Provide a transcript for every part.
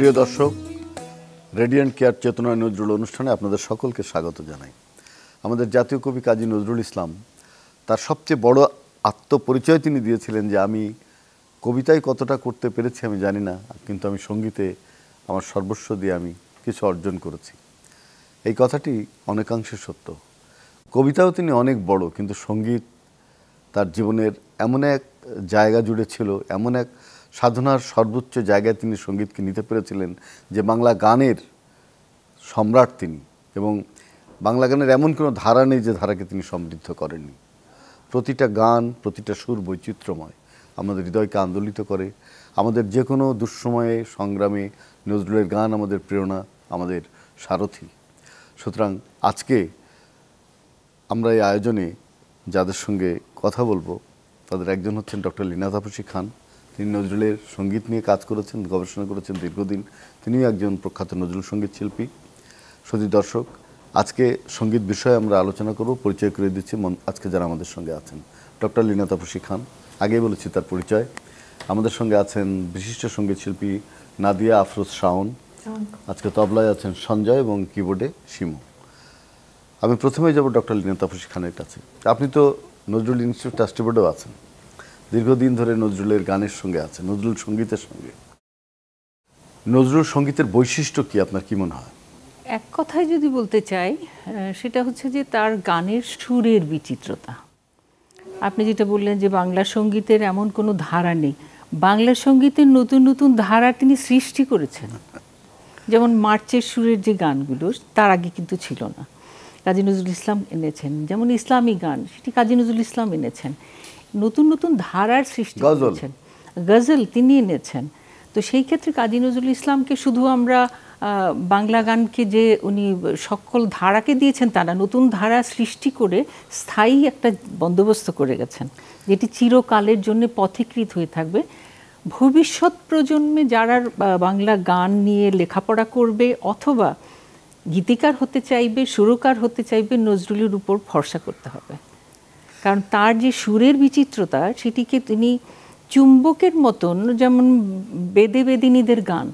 প্রিয় দর্শক, radiant care চেতনা নজরুল অনুষ্ঠানে আপনাদের সকলকে স্বাগত জানাই। আমাদের জাতীয় কবি কাজী নজরুল ইসলাম তার সবচেয়ে বড় আত্মপরিচয় তিনি দিয়েছিলেন যে আমি কবিতায় কতটা করতে পেরেছি আমি জানি না, কিন্তু আমি সঙ্গীতে আমার সর্বস্ব দিয়ে আমি কিছু অর্জন করেছি। এই কথাটি অনেকাংশে সত্য। কবিতাও তিনি অনেক বড়, কিন্তু সঙ্গীত তার জীবনের এমন এক জায়গা জুড়ে ছিল, এমন এক সাধনার সর্বোচ্চ জায়গায় তিনি সঙ্গীতকে নিতে পেরেছিলেন যে বাংলা গানের সম্রাট তিনি। এবং বাংলা গানের এমন কোনো ধারা নেই যে ধারাকে তিনি সমৃদ্ধ করেননি। প্রতিটা গান, প্রতিটা সুর বৈচিত্র্যময়, আমাদের হৃদয়কে আন্দোলিত করে। আমাদের যে কোনো দুঃসময়ে সংগ্রামে নজরুলের গান আমাদের প্রেরণা, আমাদের সারথি। সুতরাং আজকে আমরা এই আয়োজনে যাদের সঙ্গে কথা বলবো তাদের একজন হচ্ছেন ডক্টর লীনা তাপসী খান। তিনি নজরুলের সঙ্গীত নিয়ে কাজ করেছেন, গবেষণা করেছেন দীর্ঘদিন। তিনিও একজন প্রখ্যাত নজরুল সঙ্গীত শিল্পী। সুধী দর্শক, আজকে সঙ্গীত বিষয়ে আমরা আলোচনা করব। পরিচয় করে দিচ্ছি আজকে যারা আমাদের সঙ্গে আছেন। ডক্টর লীনা তাপসী খান, আগেই বলেছি তার পরিচয়। আমাদের সঙ্গে আছেন বিশিষ্ট সঙ্গীত শিল্পী নাদিয়া আফরোজ শাওন। আজকে তবলায় আছেন সঞ্জয় এবং কিবোর্ডে শিমু। আমি প্রথমেই যাব ডক্টর লীনা তাপসী খানের কাছে। আপনি তো নজরুল ইনস্টিটিউট ট্রাস্টি বোর্ডেও আছেন, দীর্ঘদিন ধরে নজরুলের গানের সঙ্গে আছেন, নজরুল সঙ্গীতের সঙ্গে। নজরুল সঙ্গীতের বৈশিষ্ট্য কি, আপনার কি মনে হয়? এক কথায় যদি বলতে চাই, সেটা হচ্ছে যে তার গানের সুরের বিচিত্রতা। আপনি যেটা বললেন যে বাংলা সঙ্গীতের এমন কোনো ধারা নেই, বাংলা সঙ্গীতের নতুন নতুন ধারা তিনি সৃষ্টি করেছেন। যেমন মার্চের সুরের যে গানগুলো তার আগে কিন্তু ছিল না, কাজী নজরুল ইসলাম এনেছেন। যেমন ইসলামী গান, সেটি কাজী নজরুল ইসলাম এনেছেন। নতুন নতুন ধারার সৃষ্টি করেছেন, গজল তিনি এনেছেন। তো সেই ক্ষেত্রে কাজী নজরুল ইসলামকে শুধু আমরা বাংলা গানকে যে উনি সকল ধারাকে দিয়েছেন তা না, নতুন ধারা সৃষ্টি করে স্থায়ী একটা বন্দোবস্ত করে গেছেন, যেটি চিরকালের জন্য পথিকৃত হয়ে থাকবে। ভবিষ্যৎ প্রজন্মে যারা বাংলা গান নিয়ে লেখাপড়া করবে অথবা গীতিকার হতে চাইবে, সুরকার হতে চাইবে, নজরুলের উপর ভরসা করতে হবে। কারণ তার যে সুরের বিচিত্রতা, সেটিকে তিনি চুম্বকের মতন, যেমন বেদে বেদিনীদের গান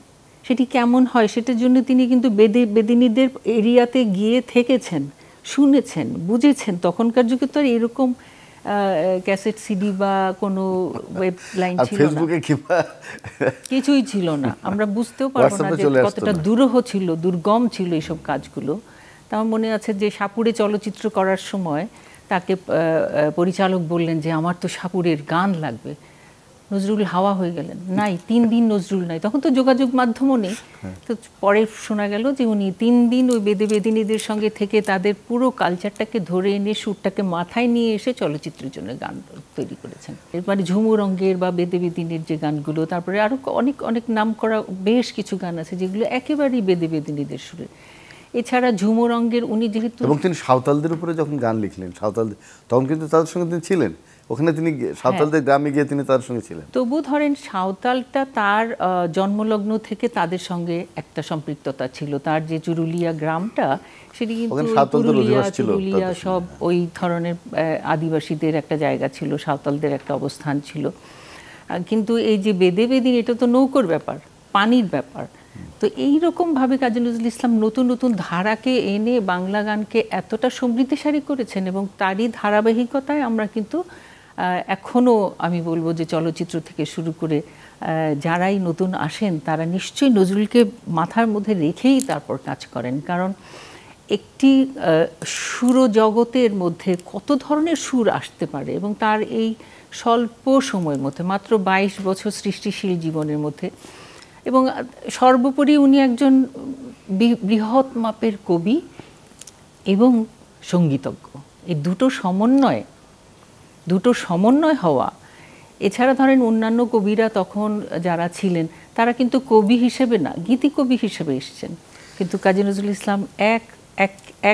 সেটি কেমন হয় সেটার জন্য তিনি কিন্তু বেদে বেদিনীদের এরিয়াতে গিয়ে থেকেছেন, শুনেছেন, বুঝেছেন। তখনকার যুগে তো আর এরকম ক্যাসেট সিডি বা কোনো ওয়েব লাইন ছিল না, কিছুই ছিল না। আমরা বুঝতেও পারবো না যে কতটা দুরূহ ছিল, দুর্গম ছিল এইসব কাজগুলো। তা আমার মনে আছে যে সাপুড়ে চলচ্চিত্র করার সময় তাকে পরিচালক বললেন যে আমার তো সাপুড়ের গান লাগবে। নজরুল হাওয়া হয়ে গেলেন, নাই 3 দিন নজরুল নাই। তখন তো যোগাযোগ মাধ্যমও নেই। তো পরে শোনা গেল যে উনি 3 দিন ওই বেদে বেদিনীদের সঙ্গে থেকে তাদের পুরো কালচারটাকে ধরে এনে সুরটাকে মাথায় নিয়ে এসে চলচ্চিত্রের জন্য গান তৈরি করেছেন। মানে ঝুমুর অঙ্গের বা বেদে বেদিনীর যে গানগুলো, তারপরে আরও অনেক অনেক নাম করা বেশ কিছু গান আছে যেগুলো একেবারেই বেদে বেদিনীদের সুরে। এছাড়া ঝুমুর অঙ্গের উনি যেহেতু, এবং তিনি সাঁওতালদের উপরে যখন গান লিখলেন, সাঁওতালদের তখন কিন্তু তাদের সঙ্গে তিনি ছিলেন, ওখানে তিনি সাঁওতালদের গ্রামে গিয়ে তিনি তাদের সঙ্গে ছিলেন। তবু ধরেন সাঁওতালটা তার জন্মলগ্ন থেকে তাদের সঙ্গে একটা সম্পৃক্ততা ছিল। তার যে চুরুলিয়া গ্রামটা, সেটি কিন্তু চুরুলিয়া সব ওই ধরনের আদিবাসীদের একটা জায়গা ছিল, সাঁওতালদের একটা অবস্থান ছিল। কিন্তু এই যে বেদে বেদিন, এটা তো নৌকোর ব্যাপার, পানির ব্যাপার। তো এইরকমভাবে কাজী নজরুল ইসলাম নতুন নতুন ধারাকে এনে বাংলা গানকে এতটা সমৃদ্ধশালী করেছেন, এবং তারই ধারাবাহিকতায় আমরা কিন্তু এখনও আমি বলবো যে চলচ্চিত্র থেকে শুরু করে যারাই নতুন আসেন তারা নিশ্চয়ই নজরুলকে মাথার মধ্যে রেখেই তারপর কাজ করেন। কারণ একটি সুরজগতের মধ্যে কত ধরনের সুর আসতে পারে, এবং তার এই স্বল্প সময়ের মধ্যে, মাত্র 22 বছর সৃষ্টিশীল জীবনের মধ্যে, এবং সর্বোপরি উনি একজন বৃহৎ মাপের কবি এবং সঙ্গীতজ্ঞ। এই দুটো সমন্বয় হওয়া। এছাড়া ধরেন অন্যান্য কবিরা তখন যারা ছিলেন তারা কিন্তু কবি হিসেবে না, গীতিকবি হিসেবে এসেছেন, কিন্তু কাজী নজরুল ইসলাম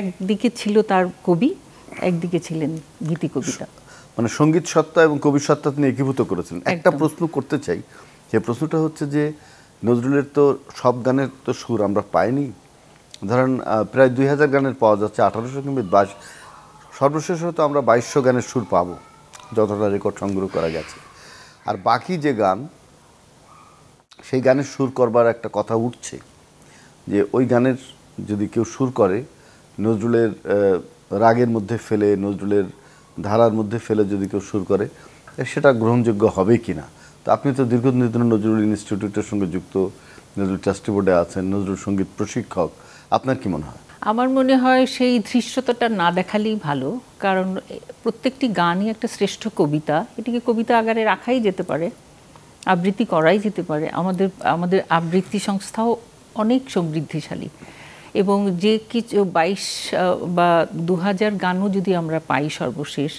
একদিকে ছিল তার কবি, একদিকে ছিলেন গীতিকবিতা। মানে সঙ্গীত সত্তা এবং কবি সত্তা তিনি একীভূত করেছেন। একটা প্রশ্ন করতে চাই, যে প্রশ্নটা হচ্ছে যে নজরুলের তো সব গানের তো সুর আমরা পাইনি। ধরেন প্রায় 2000 গানের পাওয়া যাচ্ছে, 1800 কিংবা 22, সর্বশেষ হয়তো আমরা 2200 গানের সুর পাবো, যতটা রেকর্ড সংগ্রহ করা গেছে। আর বাকি যে গান সেই গানের সুর করবার একটা কথা উঠছে যে ওই গানের যদি কেউ সুর করে নজরুলের রাগের মধ্যে ফেলে, নজরুলের ধারার মধ্যে ফেলে যদি কেউ সুর করে, সেটা গ্রহণযোগ্য হবে কি না। তো আপনি তো দীর্ঘদিন ধরে নজরুল ইনস্টিটিউটের সঙ্গে যুক্ত, নজরুল ট্রাস্টি বোর্ডে আছেন, নজরুল সঙ্গীত প্রশিক্ষক, আপনার কি মনে হয়? আমার মনে হয় সেই ধৃষ্টতাটা না দেখালেই ভালো, কারণ প্রত্যেকটি গানই একটা শ্রেষ্ঠ কবিতা। এটিকে কবিতা আকারে রাখাই যেতে পারে, আবৃত্তি করাই যেতে পারে। আমাদের আবৃত্তি সংস্থাও অনেক সমৃদ্ধিশালী, এবং যে কিছু 22 বা 2000 গানও যদি আমরা পাই সর্বশেষ,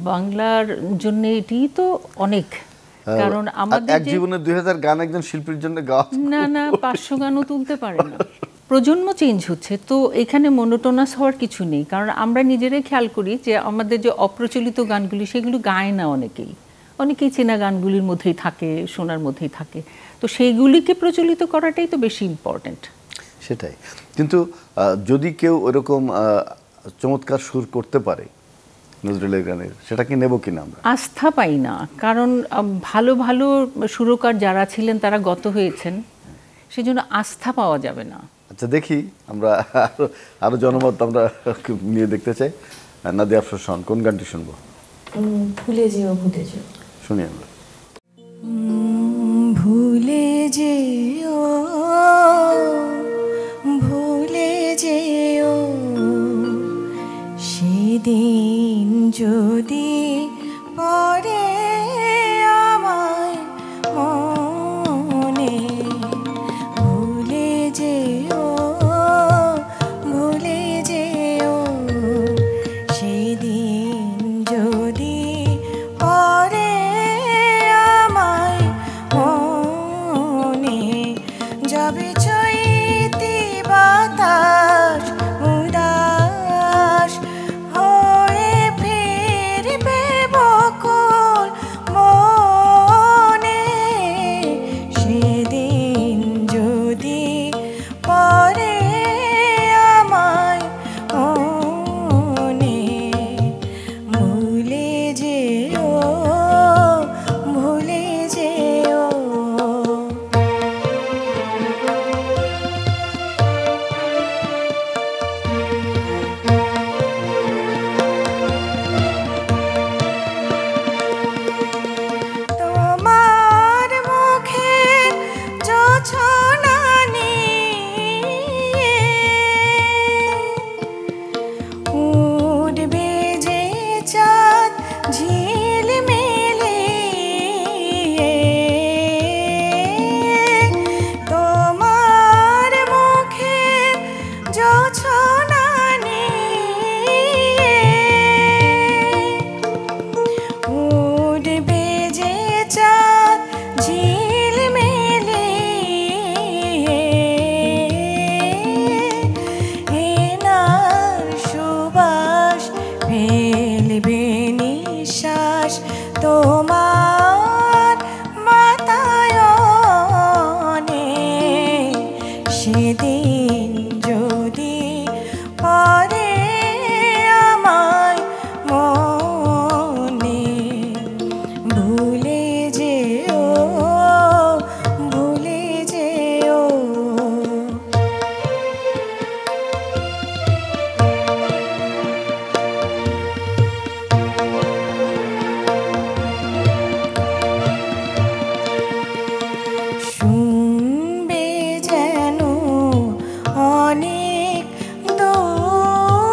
বাংলার জন্য এটি তো অনেক। কারণ আমাদের এক জীবনে 2000 গান একজন শিল্পীর জন্য গাওয়া, না 500 গানও তুলতে পারে না। প্রজন্ম চেঞ্জ হচ্ছে, তো এখানে মনোটোনাস হওয়ার কিছু নেই। কারণ আমরা নিজেরাই খেয়াল করি যে আমাদের যে অপ্রচলিত গানগুলি, সেগুলো গায় না অনেকেই চেনা গানগুলির মধ্যেই থাকে, শোনার মধ্যেই থাকে। তো সেইগুলিকে প্রচলিত করাটাই তো বেশি ইম্পর্টেন্ট। সেটাই। কিন্তু যদি কেউ ওরকম চমৎকার সুর করতে পারে নজরুলের গানের, সেটা কি নেব কিনা আমরা? আস্থা পাই না, কারণ ভালো ভালো সুরকার যারা ছিলেন তারা গত হয়েছেন, সেজন্য আস্থা পাওয়া যাবে না। আচ্ছা, দেখি আমরা আরো জনমত আমরা নিয়ে দেখতে চাই। নাদিয়া আফরোজ, কোন গানটি শুনবো? ভুলে যেও ভুলে যেও। শুনি আমরা। ভুলে যেও ভুলে যেও সেদিন যদি পড়ে আমায় মনে। ভুলে যেও ভুলে যেও সেদিন যদি পড়ে আমায় মনে। যাবে চৈতি বাতাস উদাস হয়ে ফিরবে বকুল মনে। সেদিন যদি পড়ে আমায় মনে। ভুলে যেও ভুলে যেও। তোমার মুখের জোছনা নিয়ে উঠবে যে চাঁদ ঝিলমিলে। তোমার মুখের জোছনা নিয়ে উঠবে যে চাঁদ ঝিলমিলে। এনার সুবাস ফেলবে নিঃশ্বাস তোমার বাতায়নে। সেদিন যদি পড়ে আমায় মনে। ভুলে যেও ভুলে যেও। শুনবে যেন অনেক দূর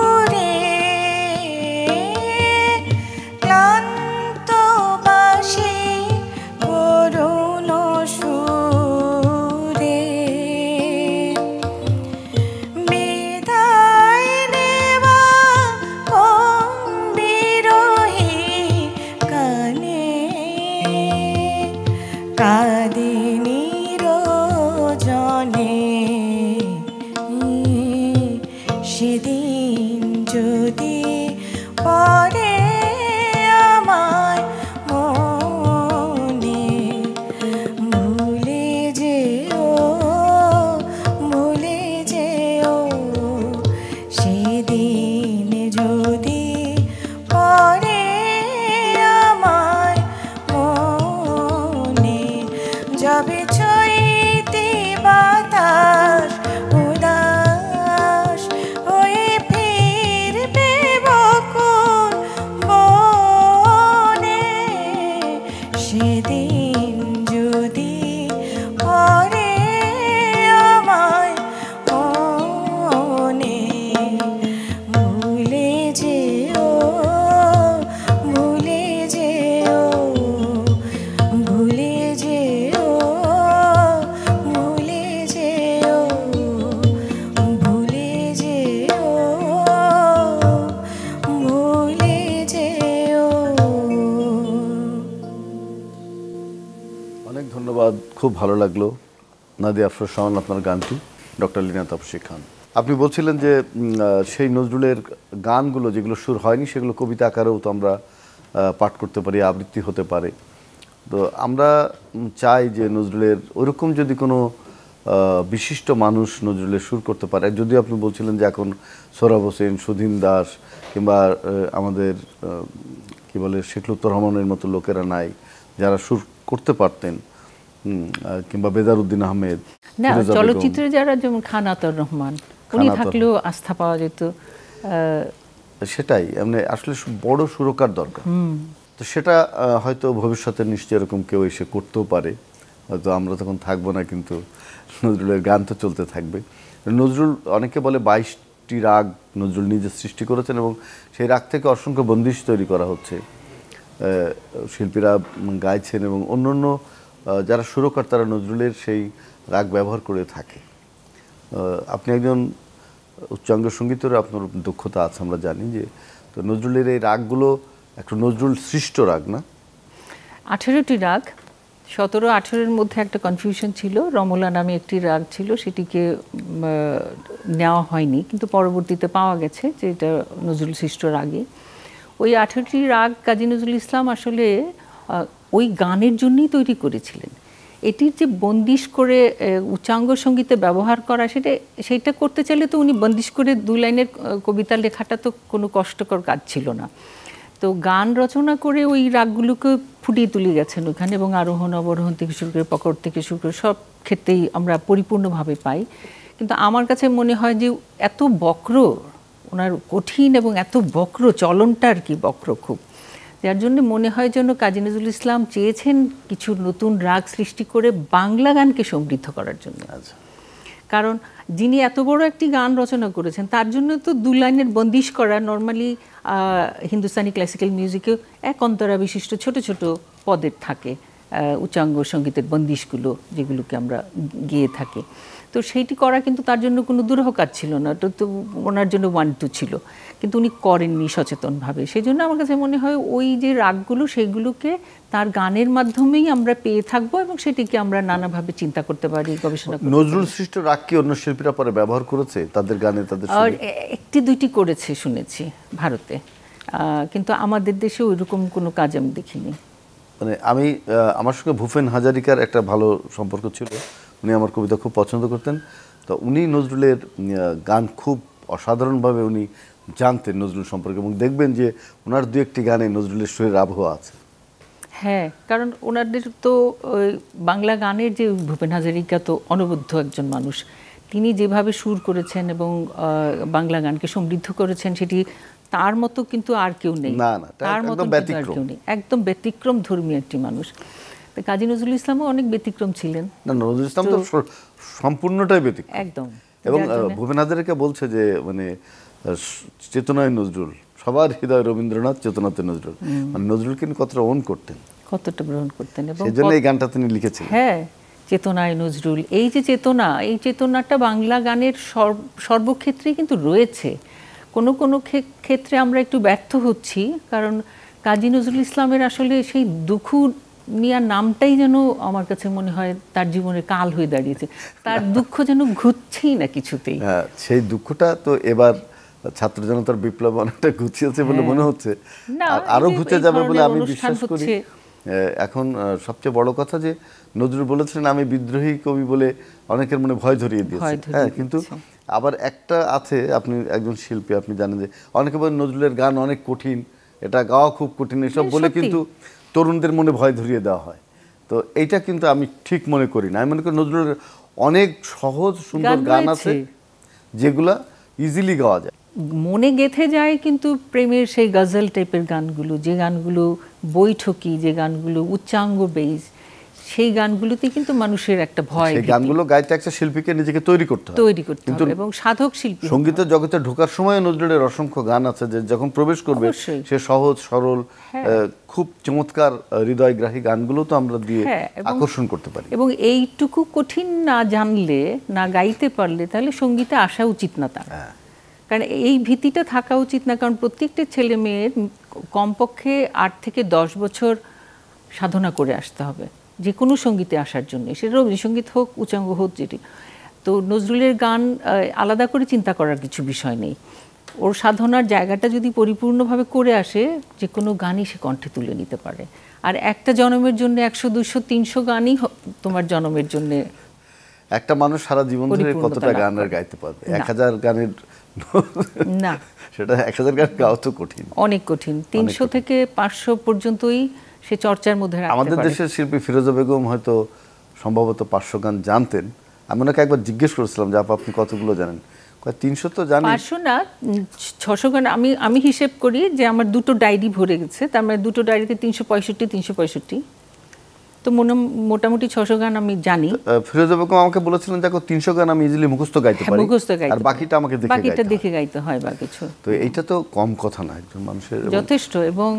খুব ভালো লাগলো নাদিয়া আফরোজ শাওন আপনার গানটি, ডক্টর লিনা তাপসী খান। আপনি বলছিলেন যে সেই নজরুলের গানগুলো যেগুলো সুর হয়নি সেগুলো কবিতা আকারেও তো আমরা পাঠ করতে পারি, আবৃত্তি হতে পারে। তো আমরা চাই যে নজরুলের ওরকম যদি কোনো বিশিষ্ট মানুষ নজরুলের সুর করতে পারে, যদিও আপনি বলছিলেন যে এখন সোহরাব হোসেন, সুধীন দাস কিংবা আমাদের কি বলে শেখলুত্তর রহমানের মতো লোকেরা নাই যারা সুর করতে পারতেন, কিংবা বেদারউদ্দিন আহমেদ, না চলচ্চিত্রে যারা, যেমন খান আতাউর রহমান, উনি থাকলেও আস্থা পাওয়া যেত। সেটাই মানে আসলে বড় সুরকার দরকার। তো সেটা হয়তো ভবিষ্যতে নিশ্চয়ই এরকম কেউ এসে করতেও পারে, হয়তো আমরা তখন থাকবো না, কিন্তু নজরুলের গান তো চলতে থাকবে। নজরুল অনেকে বলে 22টি রাগ নজরুল নিজে সৃষ্টি করেছেন এবং সেই রাগ থেকে অসংখ্য বন্দিশ তৈরি করা হচ্ছে, শিল্পীরা গাইছেন এবং অন্যান্য যারা সুরকার তারা নজরুলের সেই রাগ ব্যবহার করে থাকে। আপনি একজন উচ্চাঙ্গ সঙ্গীতেরও আপনার দক্ষতা আছে আমরা জানি, যে তো নজরুলের এই রাগগুলো একটা নজরুল সৃষ্ট রাগ না? 18টি রাগ, 17-18-এর মধ্যে একটা কনফিউশন ছিল, রমলা নামে একটি রাগ ছিল, সেটিকে নেওয়া হয়নি, কিন্তু পরবর্তীতে পাওয়া গেছে যে এটা নজরুল সৃষ্ট রাগই। ওই 18টি রাগ কাজী নজরুল ইসলাম আসলে ওই গানের জন্যই তৈরি করেছিলেন। এটির যে বন্দিশ করে উচ্চাঙ্গ সঙ্গীতে ব্যবহার করা, সেইটা করতে চাইলে তো উনি বন্দিশ করে 2 লাইনের কবিতা লেখাটা তো কোনো কষ্টকর কাজ ছিল না। তো গান রচনা করে ওই রাগগুলোকে ফুটিয়ে তুলে গেছেন ওখানে, এবং আরোহণ অবরোহণ থেকে শুরু করে পকড় থেকে শুরু করে সব ক্ষেত্রেই আমরা পরিপূর্ণভাবে পাই। কিন্তু আমার কাছে মনে হয় যে এত বক্র, ওনার কঠিন এবং এত বক্র চলনটা আর কি বক্র খুব, যার জন্য মনে হয় যেন কাজী নজরুল ইসলাম চেয়েছেন কিছু নতুন রাগ সৃষ্টি করে বাংলা গানকে সমৃদ্ধ করার জন্য। কারণ যিনি এত বড় একটি গান রচনা করেছেন তার জন্য তো 2 লাইনের বন্দিশ করা, নর্মালি হিন্দুস্তানি ক্লাসিক্যাল মিউজিকেও এক অন্তরা বিশিষ্ট ছোট ছোট পদের থাকে উচ্চাঙ্গ সঙ্গীতের বন্দিশগুলো, যেগুলোকে আমরা গেয়ে থাকি। তো সেইটি করা কিন্তু তার জন্য কোনো দুরূহ কাজ ছিল না, তো ওনার জন্য 1-2 ছিল, কিন্তু উনি করেননি সচেতনভাবে। সেই জন্য আমার কাছে মনে হয় ওই যে রাগগুলো সেগুলোকে তার গানের মাধ্যমেই আমরা পেয়ে থাকবো, এবং সেটিকে আমরা নানাভাবে চিন্তা করতে পারি, গবেষণা করতে পারি। নজরুল সৃষ্ট রাগ কি অন্য শিল্পীরা পরে ব্যবহার করেছে তাদের গানে, তাদের সুরে? 1-2টি করেছে শুনেছি ভারতে, কিন্তু আমাদের দেশে ওইরকম কোনো কাজ আমি দেখিনি। মানে আমি আমার সঙ্গে ভূপেন হাজারিকার একটা ভালো সম্পর্ক ছিল, উনি আমার কবিতা খুব পছন্দ করতেন। তো উনি নজরুলের গান খুব অসাধারণভাবে উনি জানতেন নজরুল সম্পর্কে, এবং দেখবেন যে ওনার 2-1টি গানে নজরুলের সুরের আবহাওয়া আছে। হ্যাঁ, কারণ ওনাদের তো বাংলা গানের যে ভূপেন হাজারিকা তো অনবদ্য একজন মানুষ, তিনি যেভাবে সুর করেছেন এবং বাংলা গানকে সমৃদ্ধ করেছেন, সেটি তার মতো কিন্তু আর কেউ নেই। তার মতো আর কেউ নেই, একদম ব্যতিক্রম ধর্মী একটি মানুষ। কাজী নজরুল ইসলামও অনেক ব্যতিক্রম ছিলেন। না, নজরুল ইসলাম তো সম্পূর্ণটাই ব্যতিক্রম একদম। এবং ভূপেন হাজারিকা বলছে যে মানে চেতনায় নজরুল, সবার হৃদয় রবীন্দ্রনাথ, চেতনাতে নজরুল। মানে নজরুলকে কতটা ওন করতেন, কতটা গ্রহণ করতেন, এবং সেজন্য এই গানটা তিনি লিখেছিলেন। হ্যাঁ, চেতনায় নজরুল, এই যে চেতনা, এই চেতনাটা বাংলা গানের সর্বক্ষেত্রেই কিন্তু রয়েছে। কোনো কোনো ক্ষেত্রে আমরা একটু ব্যর্থ হচ্ছি, কারণ কাজী নজরুল ইসলামের আসলে সেই দুঃখু মিয়া নামটাই যেন আমার কাছে মনে হয় তার জীবনে কাল হয়ে দাঁড়িয়েছে, তার দুঃখ যেন ঘুরছেই না কিছুতেই। হ্যাঁ, সেই দুঃখটা তো এবার ছাত্র জনতার বিপ্লব অনেকটা ঘুচিয়েছে বলে মনে হচ্ছে, আর আরো ঘুচে যাবে বলে আমি বিশ্বাস করি। এখন সবচেয়ে বড় কথা যে নজরুল বলেছিলেন আমি বিদ্রোহী কবি বলে অনেকের মনে ভয় ধরিয়ে দিয়েছে। হ্যাঁ, কিন্তু আবার একটা আছে, আপনি একজন শিল্পী, আপনি জানেন যে অনেকে বলেন নজরুলের গান অনেক কঠিন, এটা গাওয়া খুব কঠিন, এসব বলে কিন্তু তরুণদের মনে ভয় ধরিয়ে দেওয়া হয়। তো এইটা কিন্তু আমি ঠিক মনে করি না। আমি মনে করি নজরুলের অনেক সহজ সুন্দর গান আছে যেগুলা ইজিলি গাওয়া যায়, মনে গেঁথে যায়। কিন্তু প্রেমের সেই গজল টাইপের গানগুলো, যে গানগুলো বৈঠকি, যে গানগুলো উচ্চাঙ্গ বেজ, সেই গানগুলোতে কিন্তু মানুষের একটা ভয়, সেই গানগুলো গাইতে একটা শিল্পীকে নিজেকে তৈরি করতে হবে এবং সাধক শিল্পী সঙ্গীতের জগতে ঢোকার সময় নজরুলের অসংখ্য গান আছে যে যখন প্রবেশ করবে সে সহজ সরল, খুব চমৎকার হৃদয়গ্রাহী গানগুলো তো আমরা দিয়ে আকর্ষণ করতে পারি। এবং এইটুকু কঠিন না জানলে, না গাইতে পারলে, তাহলে সঙ্গীতে আসা উচিত না তার। কারণ এই ভীতিটা থাকা উচিত না, কারণ প্রত্যেকটা ছেলে মেয়ের কমপক্ষে 8 থেকে 10 বছর সাধনা করে আসতে হবে যে কোনো সঙ্গীতে আসার জন্য, সেটা রবীন্দ্রসঙ্গীত হোক, উচ্চাঙ্গ হোক, যেটি। তো নজরুলের গান আলাদা করে চিন্তা করার কিছু বিষয় নেই। ওর সাধনার জায়গাটা যদি পরিপূর্ণভাবে করে আসে, যে কোনো গানই সে কণ্ঠে তুলে নিতে পারে। আর একটা জনমের জন্য 100, 200, 300 গানই তোমার জনমের জন্য। একটা মানুষ সারা জীবন ধরে কতটা গান আর গাইতে পারবে? 1000 গানের না, সেটা 1000 গান গাওয়া তো কঠিন, অনেক কঠিন। 300 থেকে 500 পর্যন্তই সে চর্চার মধ্যে রাখতে পারে। আমাদের দেশের শিল্পী ফিরোজা বেগম হয়তো সম্ভবত 500 গান জানতেন। আমি ওনাকে একবার জিজ্ঞেস করেছিলাম যে আপনি কতগুলো জানেন? 300 তো জানি। 500 না, 600 গান। আমি হিসেব করি যে আমার 2টো ডায়েরি ভরে গেছে, তার মানে 2টো ডায়েরিতে 365 তো মোটামুটি 600 গান আমি জানি। ফিরোজা বেগম আমাকে বলেছিলেন দেখো 300 গান আমি ইজিলি মুখস্থ গাইতে পারি, আর বাকিটা আমাকে দেখে গাইতে হয় বা কিছু। তো এইটা তো কম কথা না একজন মানুষের, যথেষ্ট। এবং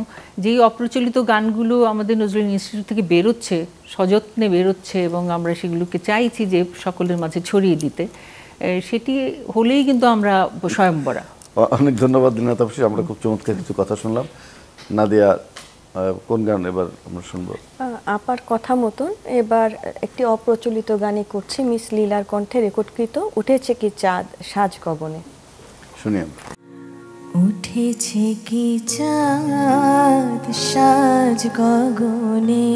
যেই অপ্রচলিত গানগুলো আমাদের নজরুল ইনস্টিটিউট থেকে বেরোচ্ছে, সযত্নে বেরোচ্ছে, এবং আমরা সেগুলোকে চাইছি যে সকলের মাঝে ছড়িয়ে দিতে, সেটি হলেই কিন্তু আমরা স্বয়ংবরা। অনেক ধন্যবাদ দিনা তাপসী। আমরা খুব চমৎকার কিছু কথা শুনলাম। নাদিয়া, কোন গান এবার আমরা শুনবো? আপার কথা মতন এবার একটি অপ্রচলিত গানই করছি, মিস লীলার কণ্ঠে রেকর্ডকৃত উঠেছে কি চাঁদ সাজ গগনে। শুনি আমরা। উঠেছে কি চাঁদ সাজ গগনে,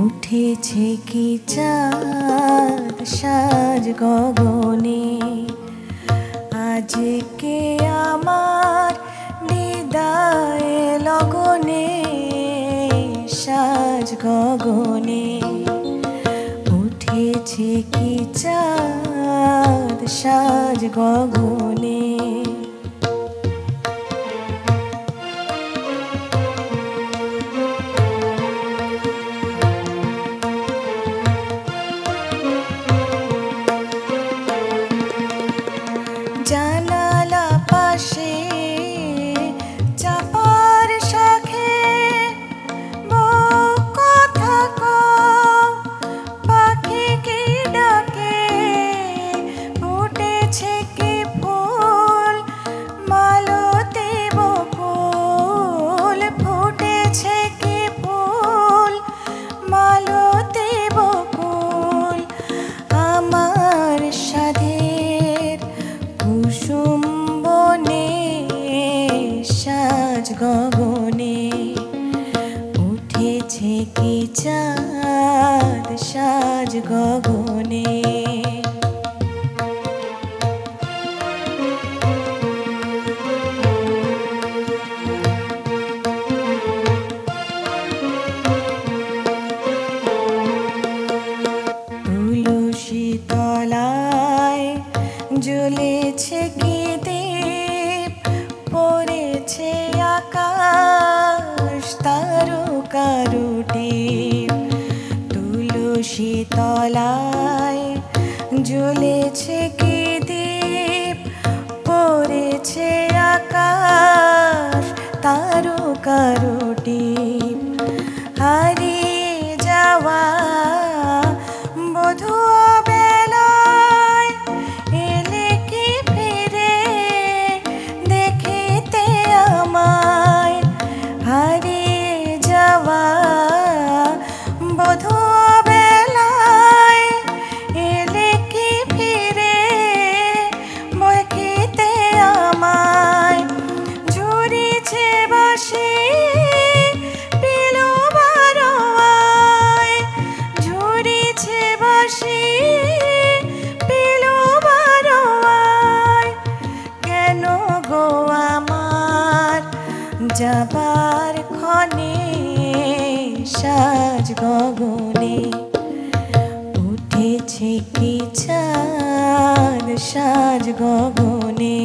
উঠেছে কি চাঁদ সাজ গগনে, আজকে আমার বিদায় লগনে সাজ গগনে, উঠেছে কি চাঁদ সাজ গগনে। জানালা পাশে চাপার শাখে বউ কথা কও, পাখি কি ডাকে, ফুটেছে কি ফুল মালতী বকুল, ফুটেছে কি ফুল মালতী বকুল, আমার সাধের কুসুম বনে সাজ গগনে, উঠেছে কি চাঁদ সাজ গগনে। তুলসী তলায় জ্বলেছে কি দীপ, পড়েছে আকাশ তারকা রুটি, তুলসী তলায় জ্বলেছে কি দীপ, পড়েছে আকাশ তারকা রুটি, হারিয়ে যাওয়া বধূ বেলায় এলে কি ফিরে দেখিতে আমায়, হারিয়ে যাওয়া বধূ বেলায় এলে কি ফিরে দেখিতে আমায়, ঝুরিছে বাঁশি পিলো বারোয়ায়, ঝুরিছে বাঁশি পিলো বারোয়ায়, কেন গো আমার যাবার ক্ষণে সাজ গগনে, উঠেছে কি চাঁদ সাজ গগনে,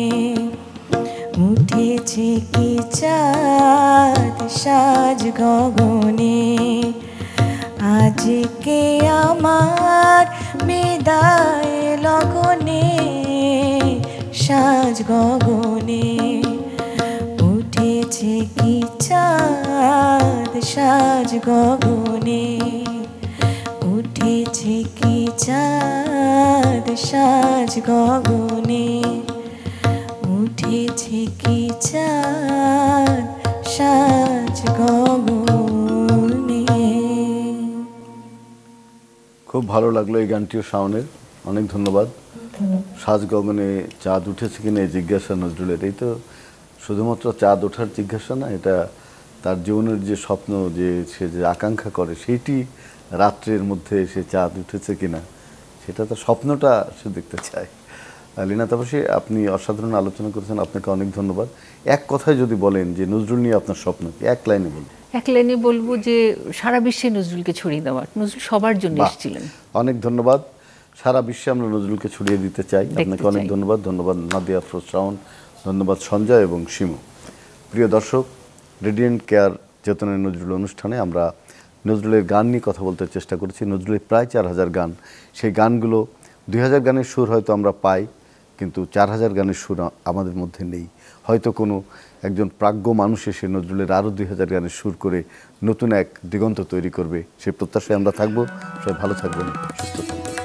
উঠেছে কি চাঁদ সাজ গগনে, আজকে আমার বিদায় লগনে সাজ গগনে, উঠেছে কি চাঁদ সাজ গগনে, উঠেছে কি চাঁদ সাজ গগনে, উঠেছে কি চাঁদ সাজ গগনে। ভালো লাগলো এই গানটিও শাওনের, অনেক ধন্যবাদ। সাজ গগনে চাঁদ উঠেছে কিনা এই জিজ্ঞাসা নজরুলের, এই তো শুধুমাত্র চাঁদ ওঠার জিজ্ঞাসা না, এটা তার জীবনের যে স্বপ্ন, যে সে যে আকাঙ্ক্ষা করে, সেইটি রাত্রের মধ্যে সে চাঁদ উঠেছে কিনা, সেটা তো স্বপ্নটা সে দেখতে চায়। লীনা তাপসী, আপনি অসাধারণ আলোচনা করেছেন, আপনাকে অনেক ধন্যবাদ। এক কথায় যদি বলেন যে নজরুল নিয়ে আপনার স্বপ্ন কি, এক লাইনে বলুন। এক লাইনে বলবো যে সারা বিশ্বে নজরুলকে ছড়িয়ে দেওয়ার, নজরুল সবার জন্য এসেছিলেন। অনেক ধন্যবাদ। সারা বিশ্বে আমরা নজরুলকে ছড়িয়ে দিতে চাই। দেখতে আপনাকে অনেক চাই। ধন্যবাদ। ধন্যবাদ নাদিয়া আফরোজ শাওন, ধন্যবাদ সঞ্জয় এবং শিমু। প্রিয় দর্শক, রেডিয়েন্ট কেয়ার চেতনা নজরুল অনুষ্ঠানে আমরা নজরুলের গান নিয়ে কথা বলতে চেষ্টা করেছি। নজরুলের প্রায় 4000 গান, সেই গানগুলো 2000 গানের সুর হয়তো আমরা পাই, কিন্তু 4000 গানের সুর আমাদের মধ্যে নেই। হয়তো কোনো একজন প্রাজ্ঞ মানুষ এসে নজরুলের আরও 2000 গানের সুর করে নতুন এক দিগন্ত তৈরি করবে, সেই প্রত্যাশায় আমরা থাকবো। সবাই ভালো থাকবেন, সুস্থ থাকবেন।